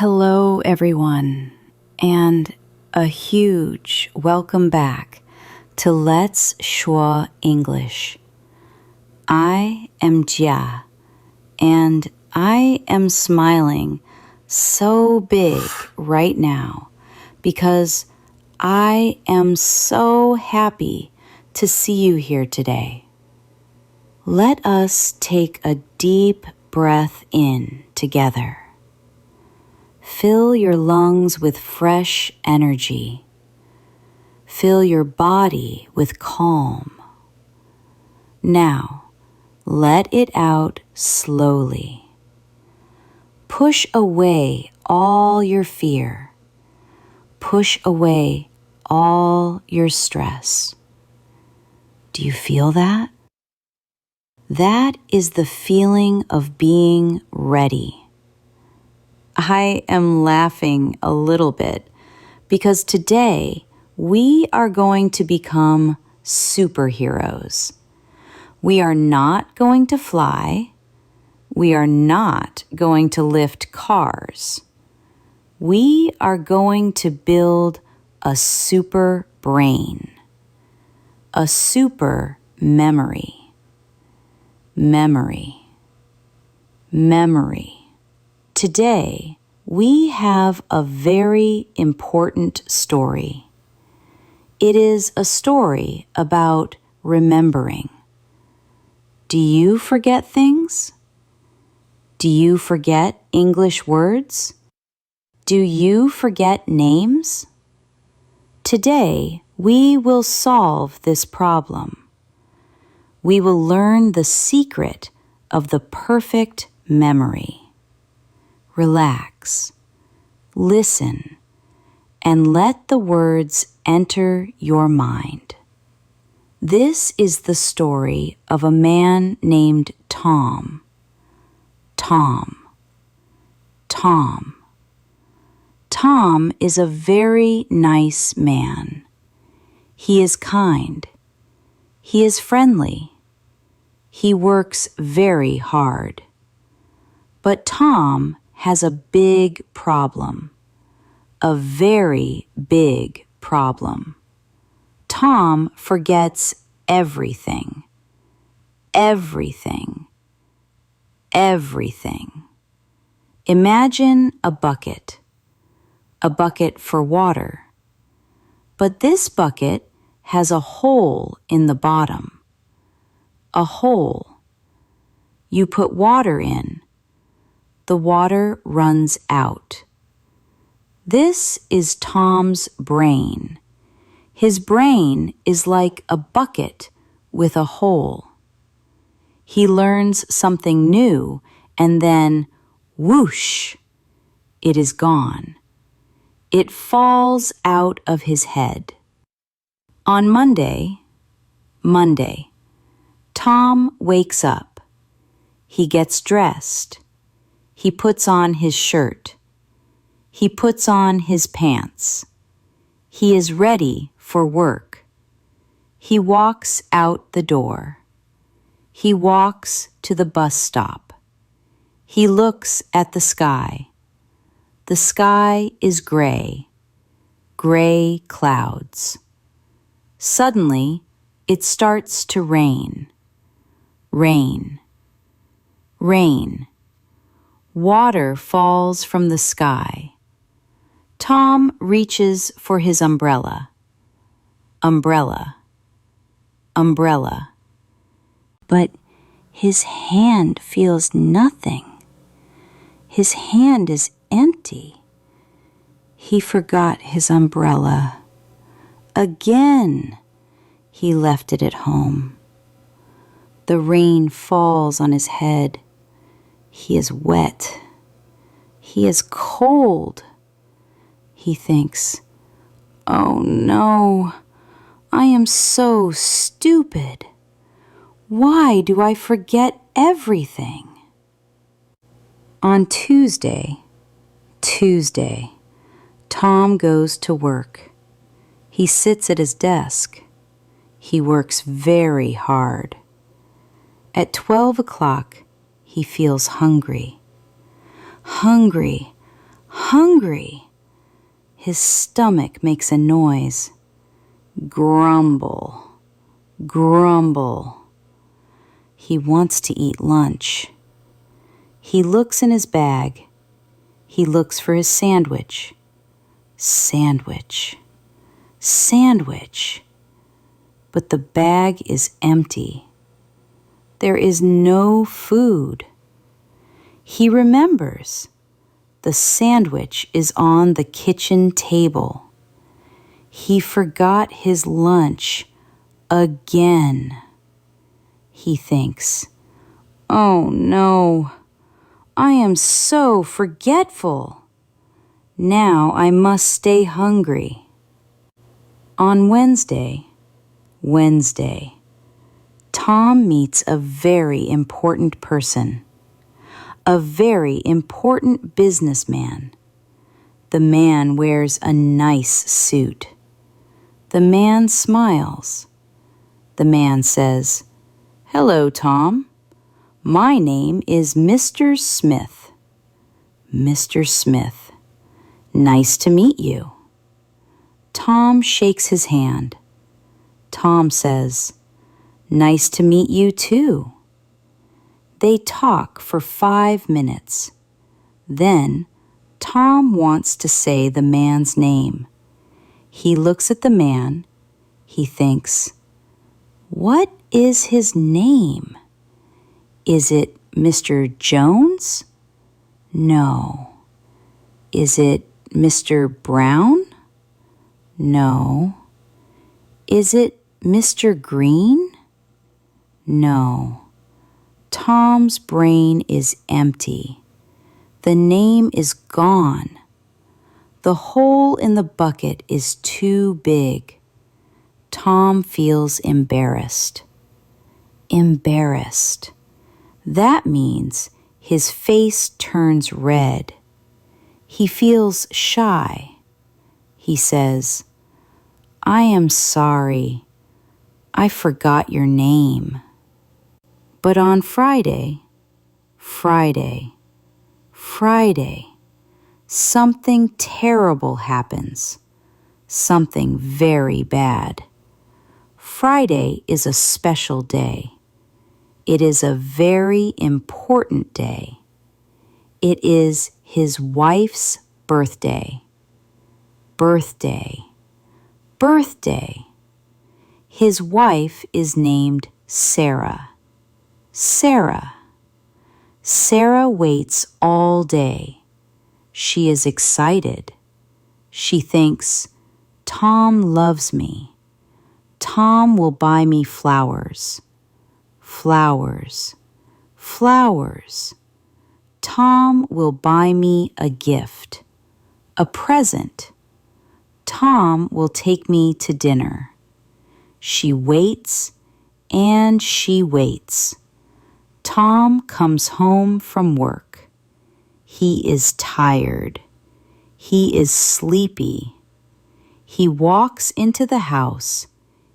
Hello, everyone, and a huge welcome back to Let's Shuō English. I am Jia, and I am smiling so big right now because I am so happy to see you here today. Let us take a deep breath in together. Fill your lungs with fresh energy. Fill your body with calm. Now, let it out slowly. Push away all your fear. Push away all your stress. Do you feel that? That is the feeling of being ready. I am laughing a little bit because today we are going to become superheroes. We are not going to fly. We are not going to lift cars. We are going to build a super brain, a super memory. Memory. Today, we have a very important story. It is a story about remembering. Do you forget things? Do you forget English words? Do you forget names? Today, we will solve this problem. We will learn the secret of the perfect memory. Relax, listen, and let the words enter your mind. This is the story of a man named Tom. Tom is a very nice man. He is kind. He is friendly. He works very hard. But Tom has a big problem. A very big problem. Tom forgets everything. Everything. Imagine a bucket for water. But this bucket has a hole in the bottom. A hole. You put water in. The water runs out. This is Tom's brain. His brain is like a bucket with a hole. He learns something new and then, whoosh, it is gone. It falls out of his head. On Monday, Tom wakes up. He gets dressed. He puts on his shirt. He puts on his pants. He is ready for work. He walks out the door. He walks to the bus stop. He looks at the sky. The sky is gray. Gray clouds. Suddenly, it starts to rain. Rain. Water falls from the sky. Tom reaches for his umbrella. Umbrella. But his hand feels nothing. His hand is empty. He forgot his umbrella. Again, he left it at home. The rain falls on his head. He is wet. He is cold. He thinks, "Oh no, I am so stupid. Why do I forget everything?" On Tuesday, Tom goes to work. He sits at his desk. He works very hard. At 12 o'clock, he feels hungry. Hungry. His stomach makes a noise. Grumble, grumble. He wants to eat lunch. He looks in his bag. He looks for his sandwich. Sandwich, sandwich. But the bag is empty. There is no food. He remembers. The sandwich is on the kitchen table. He forgot his lunch again. He thinks, "Oh no, I am so forgetful. Now I must stay hungry." On Wednesday, Tom meets a very important person. A very important businessman. The man wears a nice suit. The man smiles. The man says, "Hello, Tom. My name is Mr. Smith." Mr. Smith, nice to meet you. Tom shakes his hand. Tom says, "Nice to meet you too." They talk for 5 minutes. Then, Tom wants to say the man's name. He looks at the man. He thinks, "What is his name? Is it Mr. Jones? No. Is it Mr. Brown? No. Is it Mr. Green? No. Tom's brain is empty. The name is gone. The hole in the bucket is too big. Tom feels embarrassed. Embarrassed. That means his face turns red. He feels shy. He says, "I am sorry. I forgot your name." But on Friday, something terrible happens. Something very bad. Friday is a special day. It is a very important day. It is his wife's birthday. Birthday. Birthday. His wife is named Sarah. Sarah. Sarah waits all day. She is excited. She thinks, "Tom loves me. Tom will buy me flowers. Flowers. Flowers. Tom will buy me a gift. A present. Tom will take me to dinner." She waits and she waits. Tom comes home from work. He is tired. He is sleepy. He walks into the house.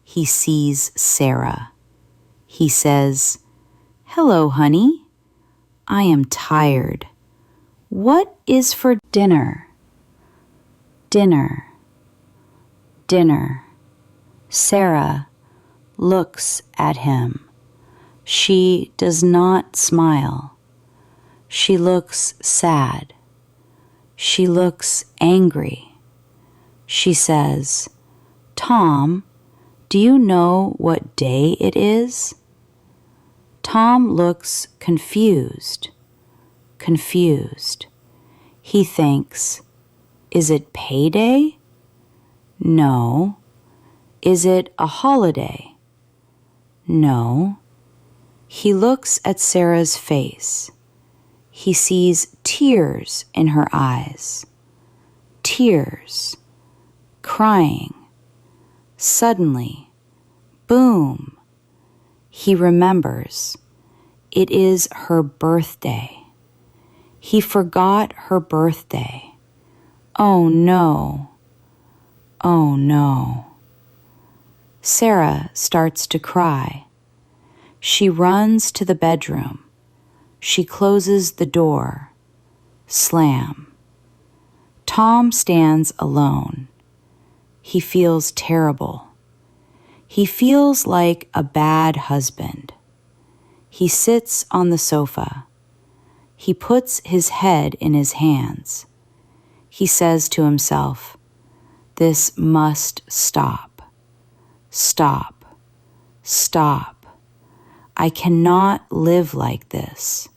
He sees Sarah. He says, "Hello, honey. I am tired. What is for dinner?" Dinner. Dinner. Sarah looks at him. She does not smile. She looks sad. She looks angry. She says, "Tom, do you know what day it is?" Tom looks confused. Confused. He thinks, "Is it payday?" No. Is it a holiday? No. He looks at Sarah's face. He sees tears in her eyes. Tears. Crying. Suddenly, boom. He remembers. It is her birthday. He forgot her birthday. Oh no. Oh no. Sarah starts to cry. She runs to the bedroom. She closes the door. Slam. Tom stands alone. He feels terrible. He feels like a bad husband. He sits on the sofa. He puts his head in his hands. He says to himself, "This must stop. Stop. Stop. I cannot live like this.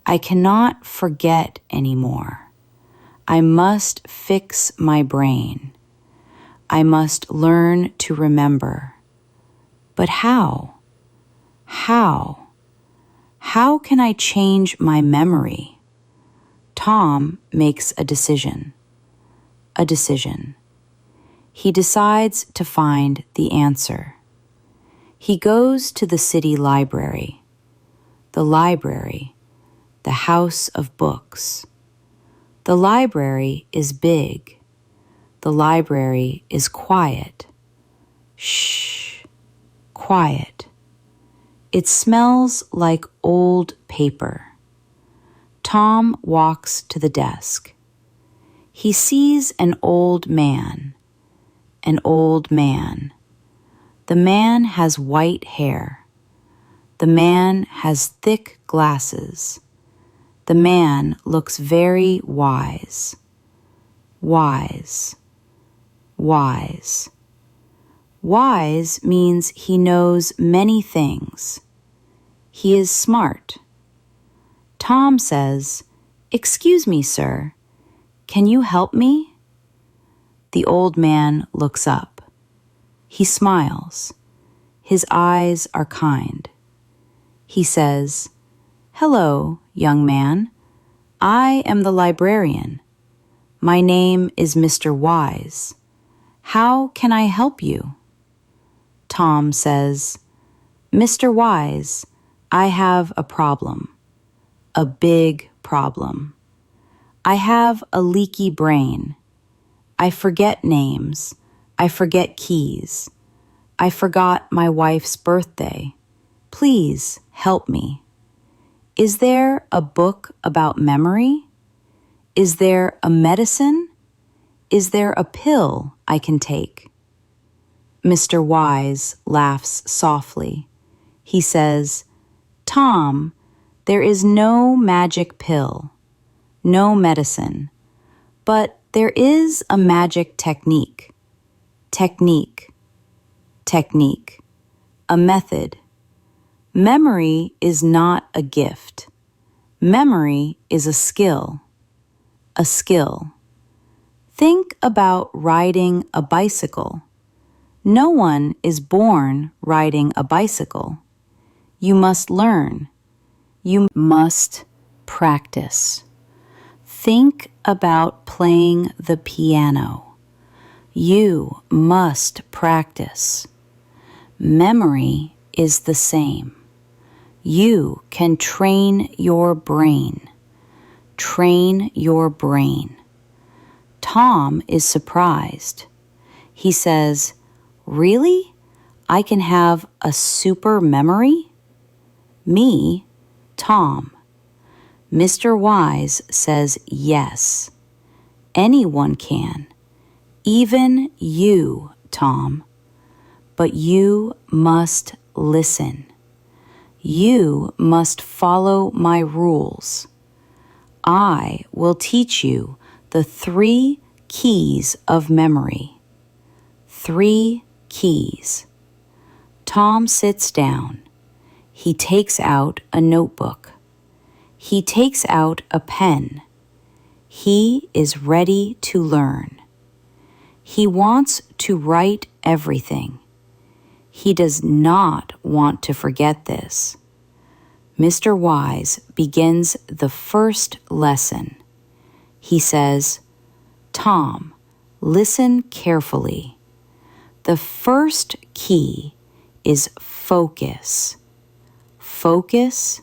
I cannot forget anymore. I must fix my brain. I must learn to remember. But how? How? How can I change my memory?" Tom makes a decision. A decision. He decides to find the answer. He goes to the city library. The library, the house of books. The library is big. The library is quiet. Shh, quiet. It smells like old paper. Tom walks to the desk. He sees an old man. An old man. The man has white hair. The man has thick glasses. The man looks very wise. Wise. Wise. Wise means he knows many things. He is smart. Tom says, "Excuse me, sir. Can you help me?" The old man looks up. He smiles. His eyes are kind. He says, "Hello, young man. I am the librarian. My name is Mr. Wise. How can I help you?" Tom says, "Mr. Wise, I have a problem. A big problem. I have a leaky brain. I forget names. I forget keys. I forgot my wife's birthday. Please help me. Is there a book about memory? Is there a medicine? Is there a pill I can take?" Mr. Wise laughs softly. He says, "Tom, there is no magic pill, no medicine, but there is a magic technique. Technique. Technique. A method. Memory is not a gift. Memory is a skill. A skill. Think about riding a bicycle. No one is born riding a bicycle. You must learn. You must practice. Think about playing the piano. You must practice. Memory is the same. You can train your brain. Train your brain. Tom is surprised. He says, "Really? I can have a super memory?" Me, Tom. Mr. Wise says yes. Anyone can. Even you, Tom. But you must listen. You must follow my rules. I will teach you the 3 keys of memory. 3 keys. Tom sits down. He takes out a notebook. He takes out a pen. He is ready to learn. He wants to write everything. He does not want to forget this. Mr. Wise begins the first lesson. He says, "Tom, listen carefully. The first key is focus. Focus,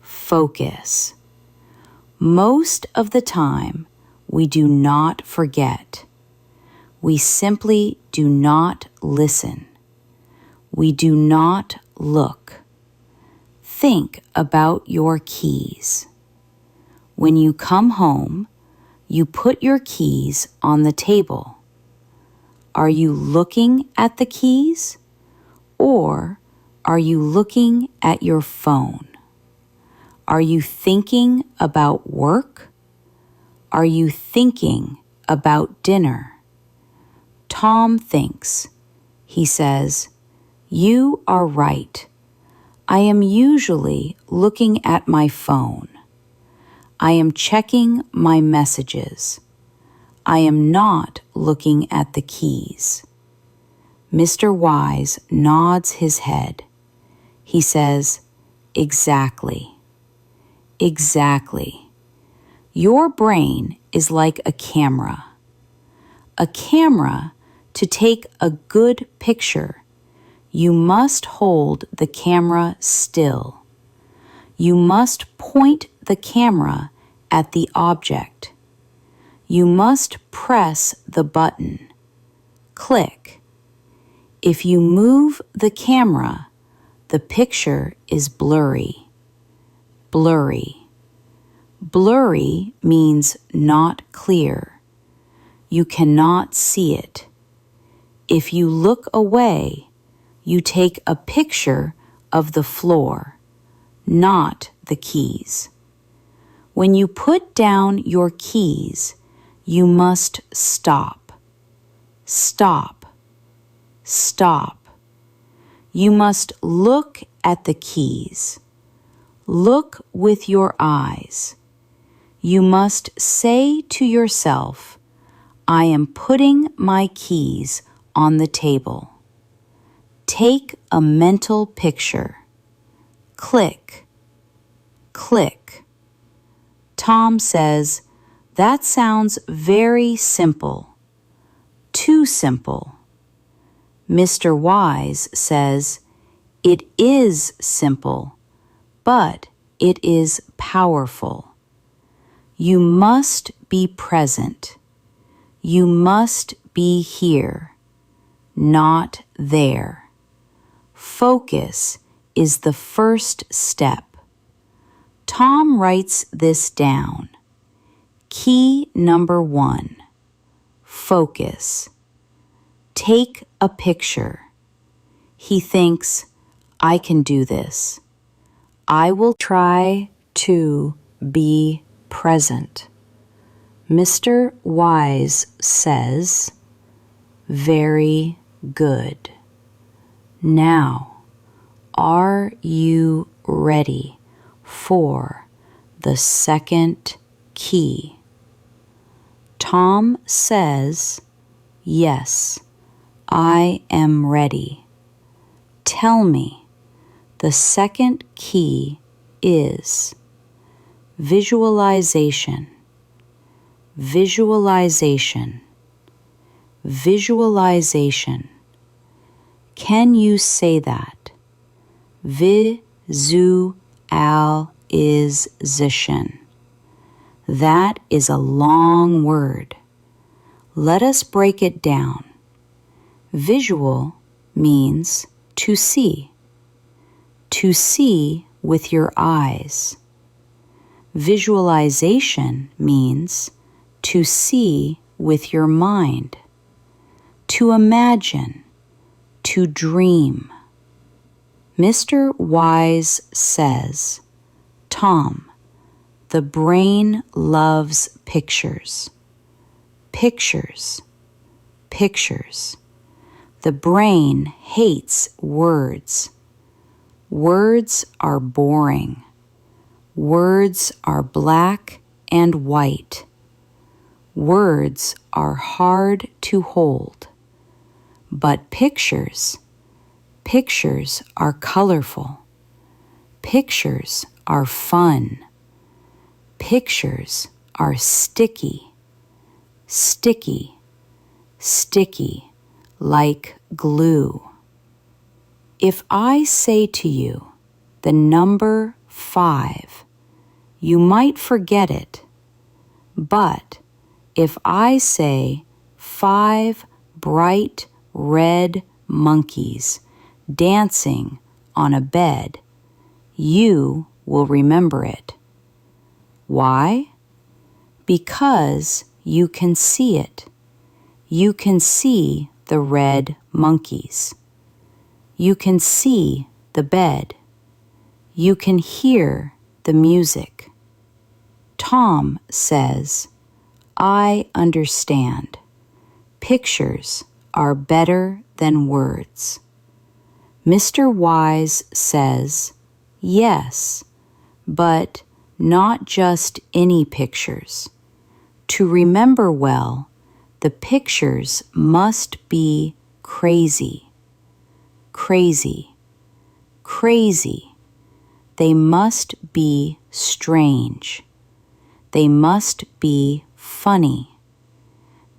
focus. Most of the time, we do not forget. We simply do not listen. We do not look. Think about your keys. When you come home, you put your keys on the table. Are you looking at the keys? Or are you looking at your phone? Are you thinking about work? Are you thinking about dinner? Tom thinks. He says, "You are right. I am usually looking at my phone. I am checking my messages. I am not looking at the keys." Mr. Wise nods his head. He says, "Exactly. Exactly. Your brain is like a camera. A camera, to take a good picture, you must hold the camera still. You must point the camera at the object. You must press the button. Click. If you move the camera, the picture is blurry. Blurry. Blurry means not clear. You cannot see it. If you look away, you take a picture of the floor, not the keys. When you put down your keys, you must stop. Stop. Stop. You must look at the keys. Look with your eyes. You must say to yourself, "I am putting my keys on the table." Take a mental picture. Click. Click. Tom says, "That sounds very simple. Too simple." Mr. Wise says, "It is simple, but it is powerful. You must be present. You must be here, not there. Focus is the first step." Tom writes this down. Key number 1, focus. Take a picture. He thinks, "I can do this. I will try to be present." Mr. Wise says, "Very good. Now, are you ready for the second key?" Tom says, "Yes, I am ready." Tell me, the second key is visualization. Visualization. Visualization. Can you say that? Visualization. That is a long word. Let us break it down. Visual means to see. To see with your eyes. Visualization means to see with your mind. To imagine. To dream. Mr. Wise says, "Tom, the brain loves pictures." Pictures. Pictures. The brain hates words. Words are boring. Words are black and white. Words are hard to hold. But pictures are colorful. Pictures are fun. Pictures are sticky. Sticky. Sticky. Like glue. If I say to you the number 5, you might forget it. But if I say 5 bright red monkeys dancing on a bed, you will remember it. Why? Because you can see it. You can see the red monkeys. You can see the bed. You can hear the music. Tom says, I understand. Pictures are better than words. Mr. Wise says, yes, but not just any pictures. To remember well, the pictures must be crazy. Crazy. Crazy. They must be strange. They must be funny.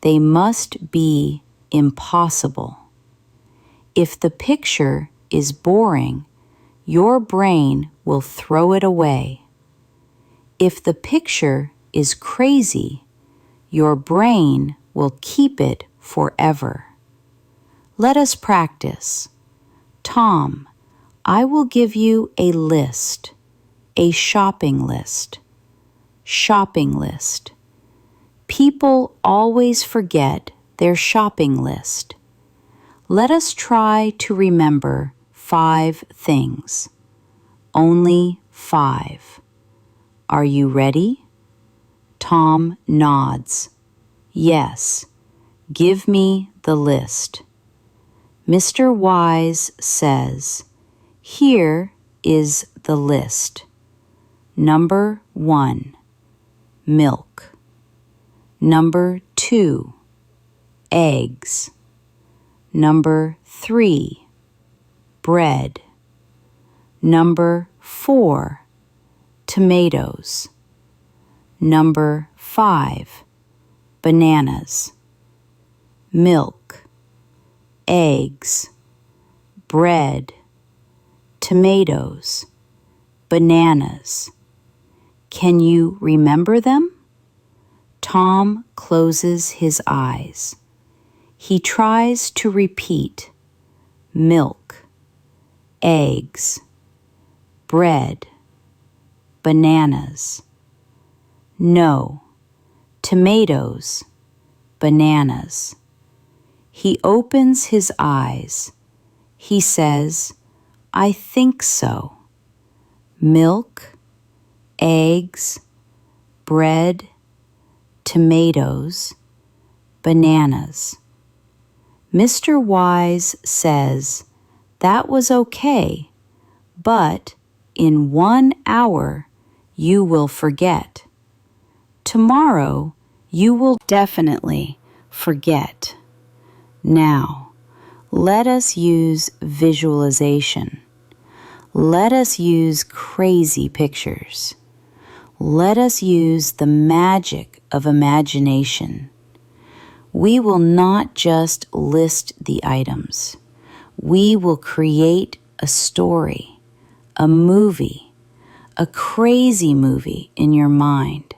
They must be impossible. If the picture is boring, your brain will throw it away. If the picture is crazy, your brain will keep it forever. Let us practice. Tom, I will give you a list, a shopping list. Shopping list. People always forget their shopping list. Let us try to remember 5 things. Only 5. Are you ready? Tom nods. Yes. Give me the list. Mr. Wise says, here is the list. Number 1, milk. Number 2, eggs. Number 3, bread. Number 4, tomatoes. Number 5, bananas. Milk, eggs, bread, tomatoes, bananas. Can you remember them? Tom closes his eyes. He tries to repeat milk, eggs, bread, bananas. No, tomatoes, bananas. He opens his eyes. He says, I think so. Milk, eggs, bread, tomatoes, bananas. Mr. Wise says, that was okay, but in 1 hour you will forget. Tomorrow you will definitely forget. Now, let us use visualization. Let us use crazy pictures. Let us use the magic of imagination. We will not just list the items. We will create a story, a movie, a crazy movie in your mind.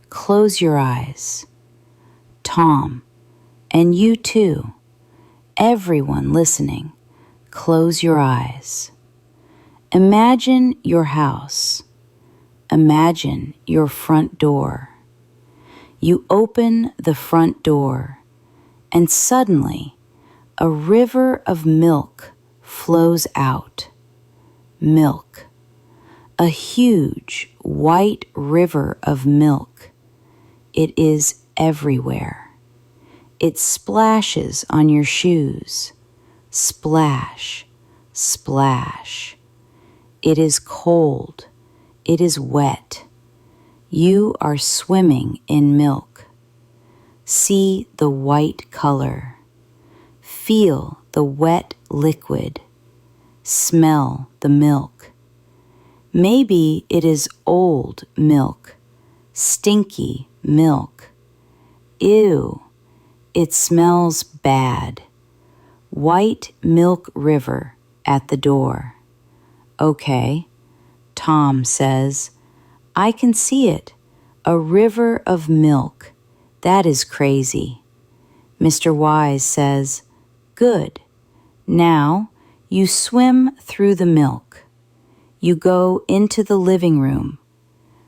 Close your eyes. Tom, and you too, everyone listening, close your eyes. Imagine your house. Imagine your front door. You open the front door, and suddenly a river of milk flows out. Milk. A huge white river of milk. It is everywhere. It splashes on your shoes. Splash, splash. It is cold. It is wet. You are swimming in milk. See the white color. Feel the wet liquid. Smell the milk. Maybe it is old milk, stinky milk. Ew, it smells bad. White milk river at the door. Okay, Tom says, I can see it, a river of milk. That is crazy. Mr. Wise says, good. Now you swim through the milk. You go into the living room.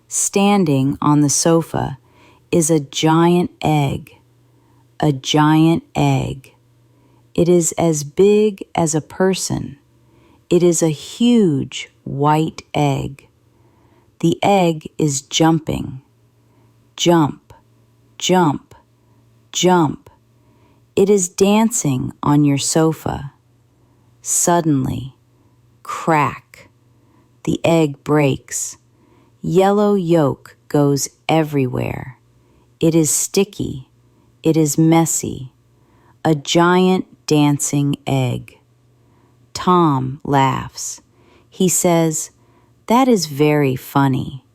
Standing on the sofa is a giant egg. A giant egg. It is as big as a person. It is a huge white egg. The egg is jumping. Jump, jump, jump. It is dancing on your sofa. Suddenly, crack. The egg breaks. Yellow yolk goes everywhere. It is sticky. It is messy. A giant dancing egg. Tom laughs. He says, "That is very funny.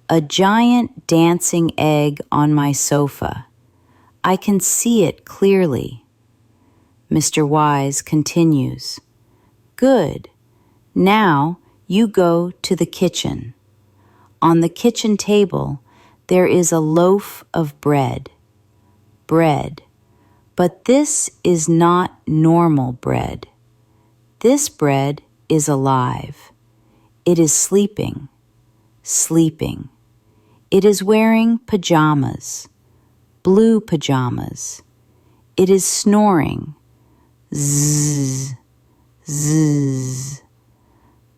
A giant dancing egg on my sofa. I can see it clearly." Mr. Wise continues, "Good. Now you go to the kitchen. On the kitchen table, there is a loaf of bread. Bread. But this is not normal bread. This bread is alive. It is sleeping. Sleeping. It is wearing pajamas. Blue pajamas. It is snoring. Zzz. Zzz.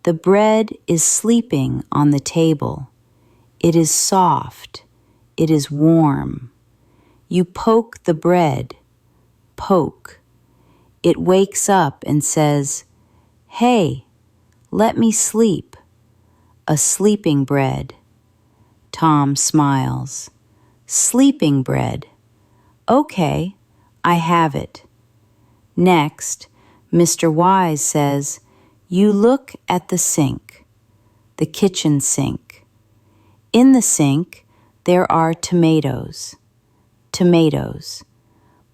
The bread is sleeping on the table. It is soft. It is warm. You poke the bread. Poke. It wakes up and says, "Hey, let me sleep." A sleeping bread. Tom smiles. Sleeping bread. Okay, I have it. Next, Mr. Wise says, "You look at the sink." The kitchen sink. In the sink, there are tomatoes. Tomatoes.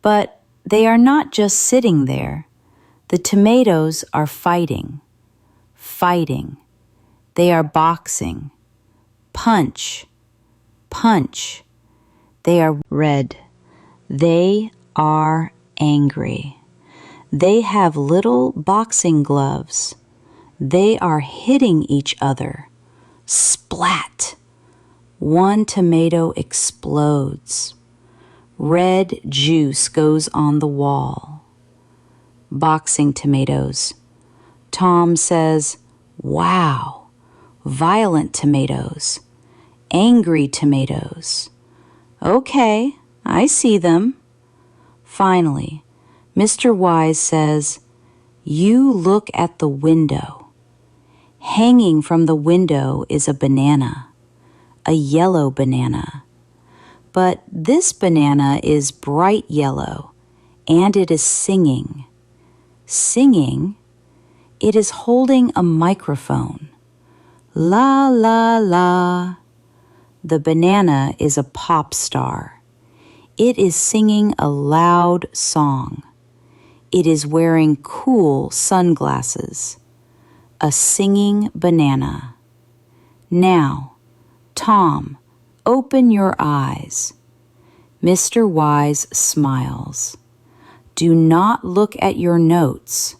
But they are not just sitting there. The tomatoes are fighting. Fighting. They are boxing. Punch. Punch. They are red. They are angry. They have little boxing gloves. They are hitting each other. Splat. One tomato explodes. Red juice goes on the wall. Boxing tomatoes. Tom says, "Wow, violent tomatoes, angry tomatoes. Okay, I see them." Finally, Mr. Wise says, "You look at the window." Hanging from the window is a banana, a yellow banana. But this banana is bright yellow, and it is singing. Singing? It is holding a microphone. La, la, la. The banana is a pop star. It is singing a loud song. It is wearing cool sunglasses. A singing banana. Now, Tom, open your eyes. Mr. Wise smiles. Do not look at your notes.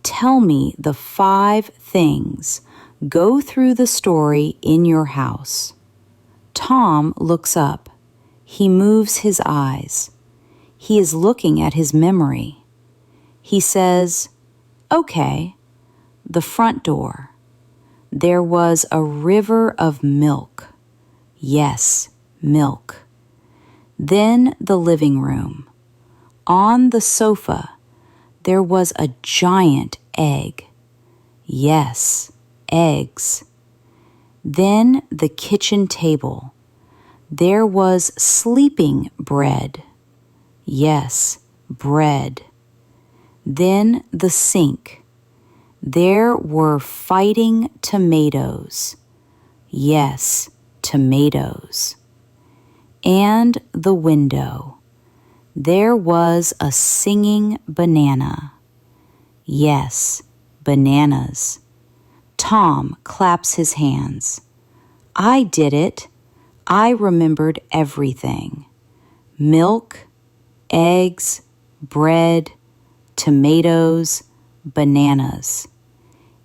Tell me the 5 things. Go through the story in your house. Tom looks up. He moves his eyes. He is looking at his memory. He says, "Okay, the front door. There was a river of milk. Yes, milk. Then the living room. On the sofa, there was a giant egg. Yes, eggs. Then the kitchen table. There was sleeping bread. Yes, bread. Then the sink. There were fighting tomatoes. Yes, tomatoes. And the window. There was a singing banana. Yes, bananas. Tom claps his hands. I did it. I remembered everything. Milk, eggs, bread, tomatoes, bananas.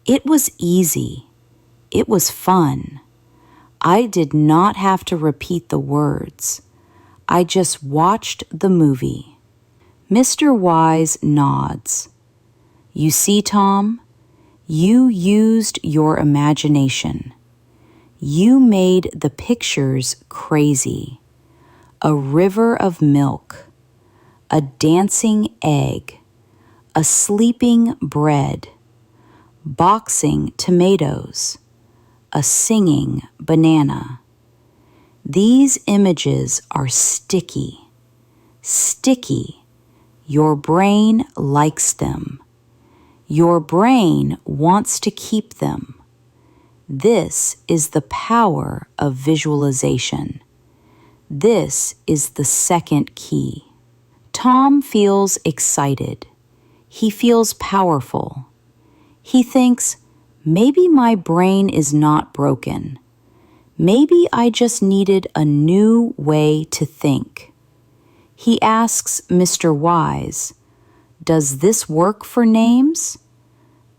It was easy. It was fun. I did not have to repeat the words. I just watched the movie. Mr. Wise nods. You see, Tom, you used your imagination. You made the pictures crazy. A river of milk, a dancing egg, a sleeping bread, boxing tomatoes, a singing banana. These images are sticky. Sticky. Your brain likes them. Your brain wants to keep them. This is the power of visualization. This is the second key. Tom feels excited. He feels powerful. He thinks, maybe my brain is not broken. Maybe I just needed a new way to think. He asks Mr. Wise, does this work for names?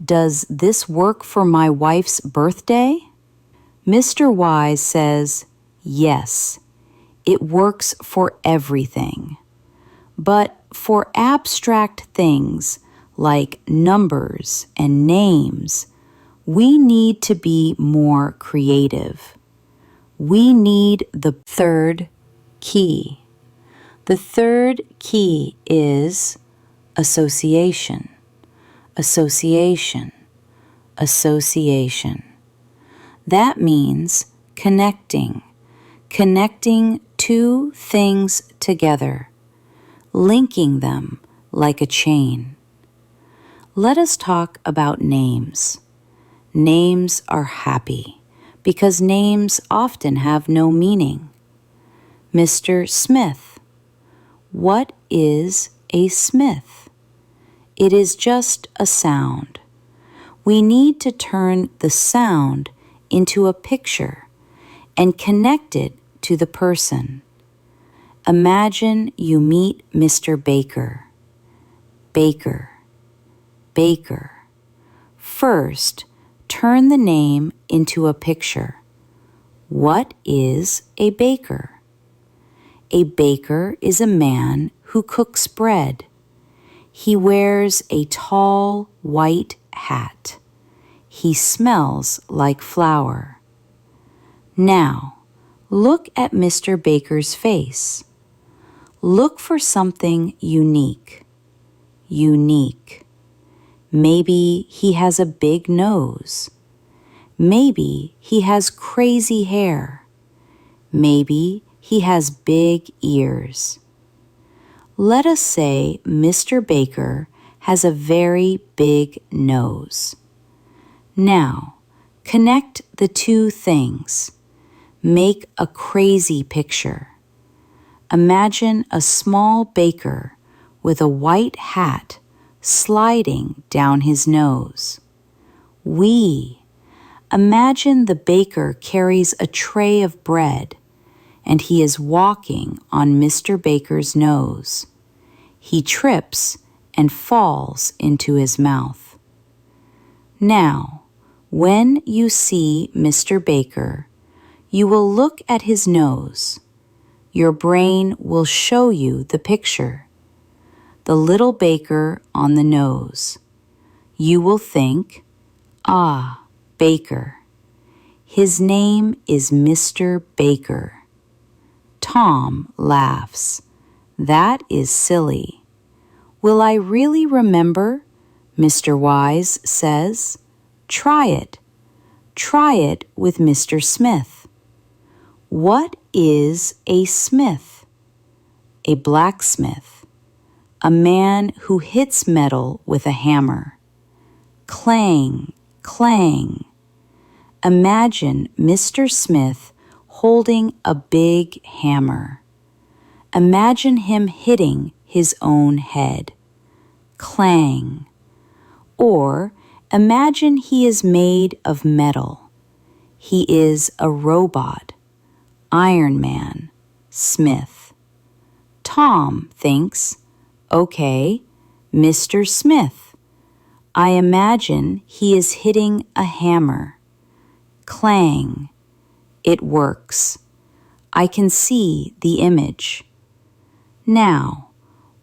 Does this work for my wife's birthday? Mr. Wise says, yes, it works for everything. But for abstract things like numbers and names, we need to be more creative. We need the third key. The third key is association. Association. Association. That means connecting. Connecting two things together. Linking them like a chain. Let us talk about names. Names are happy because names often have no meaning. Mr. Smith. What is a smith? It is just a sound. We need to turn the sound into a picture and connect it to the person. Imagine you meet Mr. Baker. Baker. Baker. First, turn the name into a picture. What is a baker? A baker is a man who cooks bread. He wears a tall white hat. He smells like flour. Now, look at Mr. Baker's face. Look for something unique. Unique. Maybe he has a big nose. Maybe he has crazy hair. Maybe he has big ears. Let us say Mr. Baker has a very big nose. Now, connect the two things. Make a crazy picture. Imagine a small baker with a white hat sliding down his nose. Imagine the baker carries a tray of bread and he is walking on Mr. Baker's nose. He trips and falls into his mouth. Now, when you see Mr. Baker, you will look at his nose. Your brain will show you the picture. The little baker on the nose. You will think, ah, Baker. His name is Mr. Baker. Tom laughs. That is silly. Will I really remember? Mr. Wise says. Try it. Try it with Mr. Smith. What is a smith? A blacksmith. A man who hits metal with a hammer. Clang, clang. Imagine Mr. Smith holding a big hammer. Imagine him hitting his own head. Clang. Or imagine he is made of metal. He is a robot. Iron Man. Smith. Tom thinks, okay, Mr. Smith. I imagine he is hitting a hammer. Clang. It works. I can see the image. Now,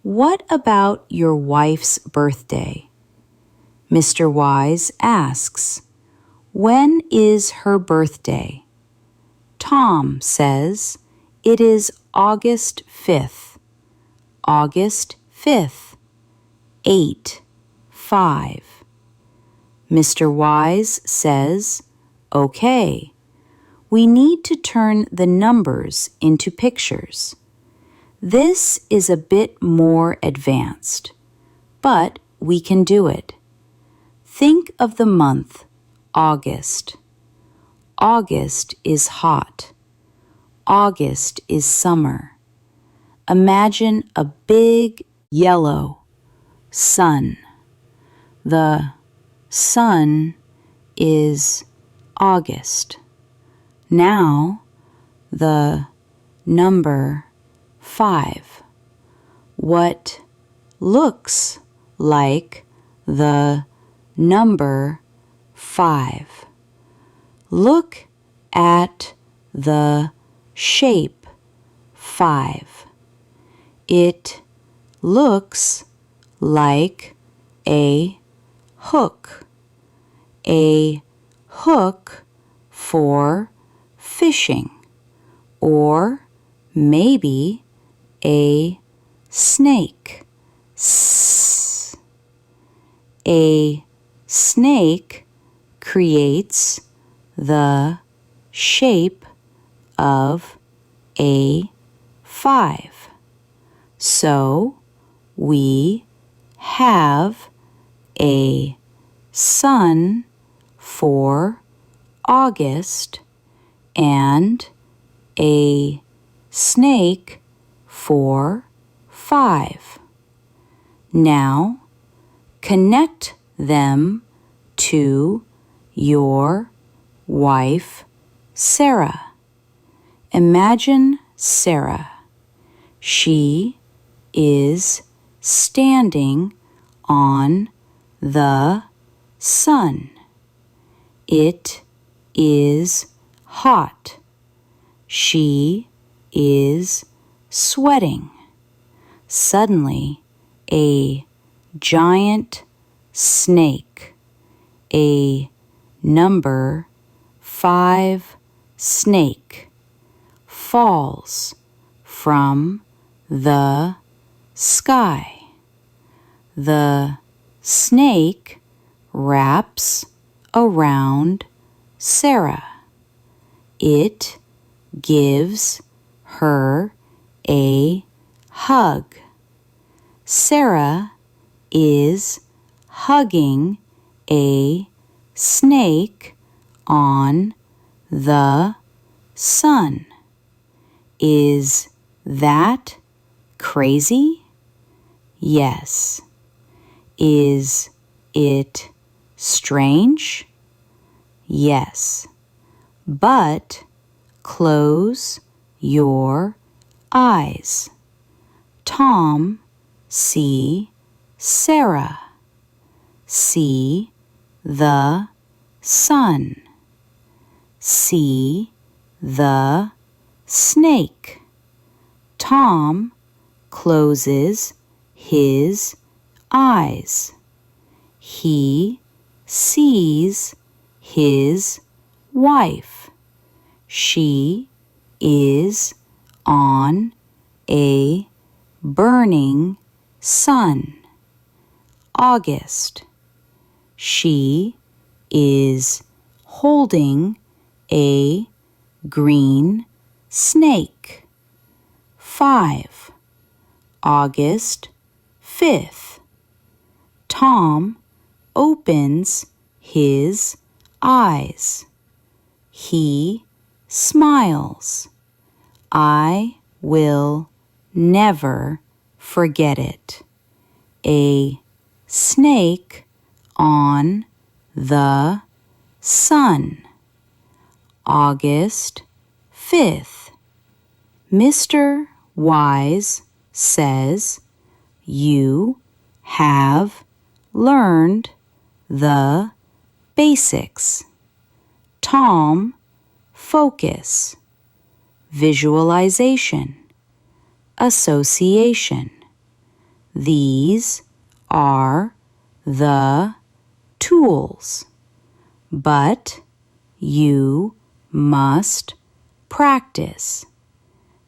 what about your wife's birthday? Mr. Wise asks, when is her birthday? Tom says, it is August 5th. August 5th. 8:5. Mr. Wise says, okay, we need to turn the numbers into pictures. This is a bit more advanced, but we can do it. Think of the month, August. August is hot. August is summer. Imagine a big yellow sun. The sun is August. Now, the number 5. What looks like the number 5? Look at the shape 5. It looks like a hook. A hook for fishing, or maybe a snake. S. A snake creates the shape of a 5. So we have a sun for August and a snake for 5. Now, connect them to your wife, Sarah. Imagine Sarah. She is standing on the sun. It is hot. She is sweating. Suddenly, a giant snake, a number 5 snake, falls from the sky. The snake wraps around Sarah. It gives her a hug. Sarah is hugging a snake on the sun. Is that crazy? Yes. Is it strange? Yes. But close your eyes. Tom, see Sarah. See the sun. See the snake. Tom closes his eyes. He sees his wife. She is on a burning sun. August. She is holding a green snake. 5. August 5th. Tom opens his eyes. He smiles. I will never forget it. A snake on the sun. August 5th. Mr. Wise says, you have learned the basics. Tom, focus. Visualization. association. These are the tools, but you must practice.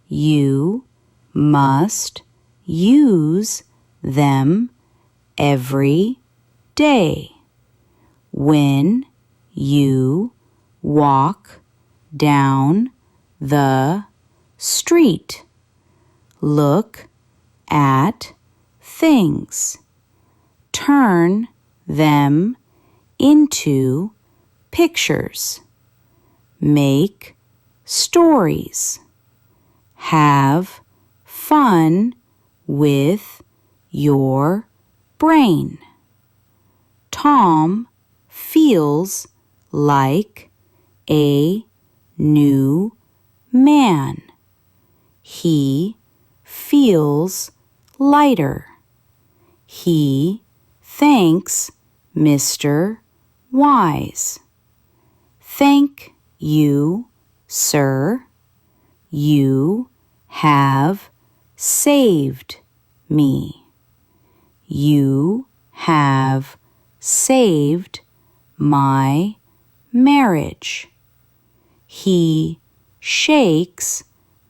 You must use them every day. When you walk down the street, look at things. Turn them into pictures. Make stories. Have fun with your brain. Tom feels like a new man. He feels lighter. He thanks Mr. Wise. Thank you, sir. You have saved me. You have saved my marriage. He shakes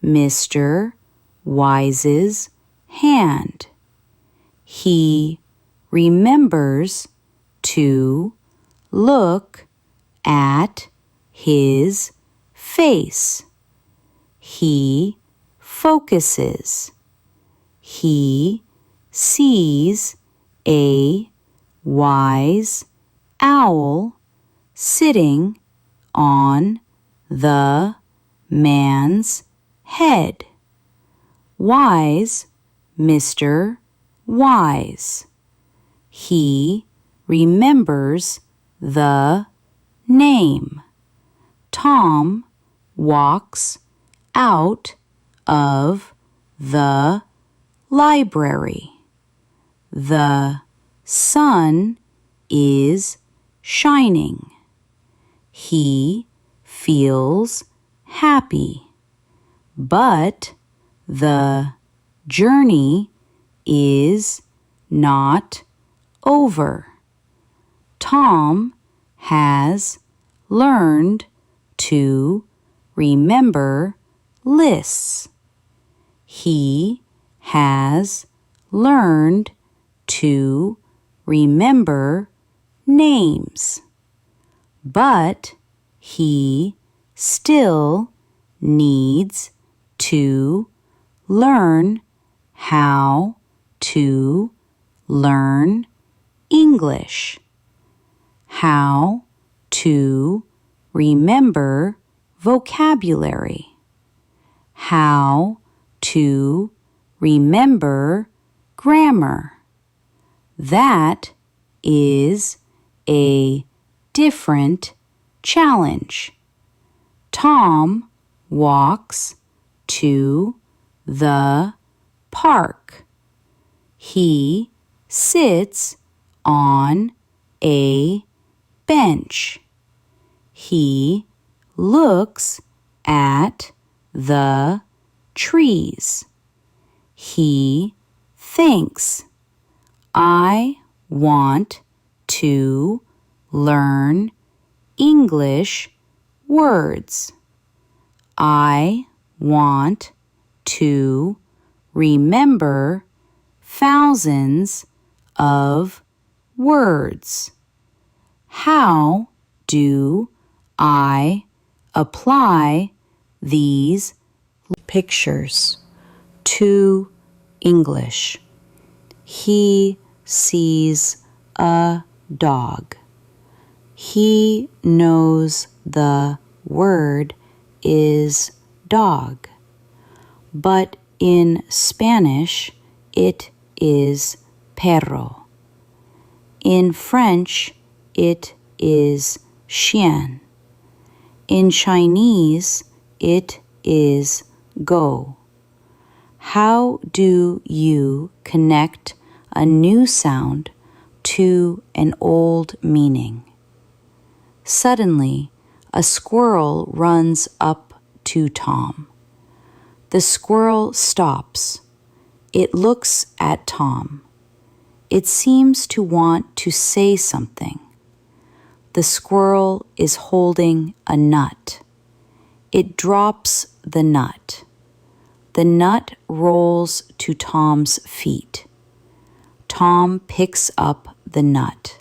Mr. Wise's hand. He remembers to look at his face. He focuses. He sees a wise owl sitting on the man's head. Wise, Mr. Wise. He remembers the name. Tom walks out of the library. The sun is shining. He feels happy, but the journey is not over. Tom has learned to remember lists. He has learned to remember names, but he still needs to learn how to learn English, how to remember vocabulary, how to remember grammar. That is a different challenge. Tom walks to the park. He sits on a bench. He looks at the trees. He thinks, I want to learn English words. I want to remember thousands of words. How do I apply these pictures to English? He sees a dog. He knows the word is dog, but in Spanish it is perro. In French it is chien. In Chinese it is go. How do you connect a new sound to an old meaning? Suddenly, a squirrel runs up to Tom. The squirrel stops. It looks at Tom. It seems to want to say something. The squirrel is holding a nut. It drops the nut. The nut rolls to Tom's feet. Tom picks up the nut.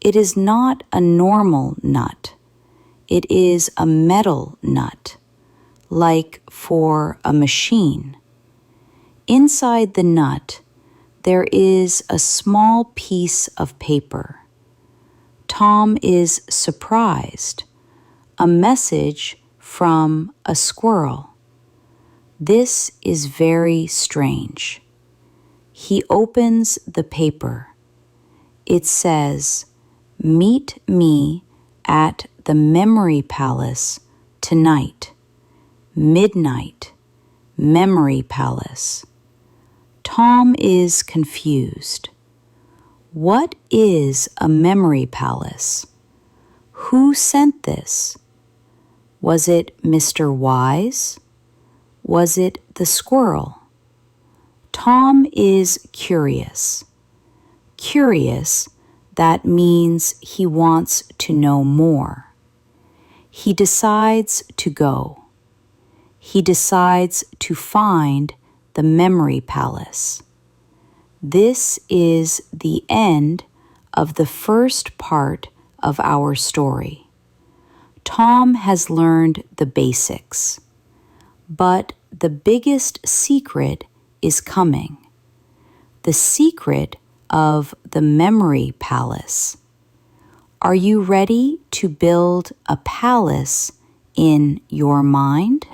It is not a normal nut. It is a metal nut, like for a machine. Inside the nut, there is a small piece of paper. Tom is surprised. A message from a squirrel. This is very strange. He opens the paper. It says, "Meet me at the Memory Palace tonight. Midnight, Memory Palace." Tom is confused. What is a memory palace? Who sent this? Was it Mr. Wise? Was it the squirrel? Tom is curious. Curious, that means he wants to know more. He decides to go. He decides to find the memory palace. This is the end of the first part of our story. Tom has learned the basics, but the biggest secret is coming. The secret of the memory palace. Are you ready to build a palace in your mind?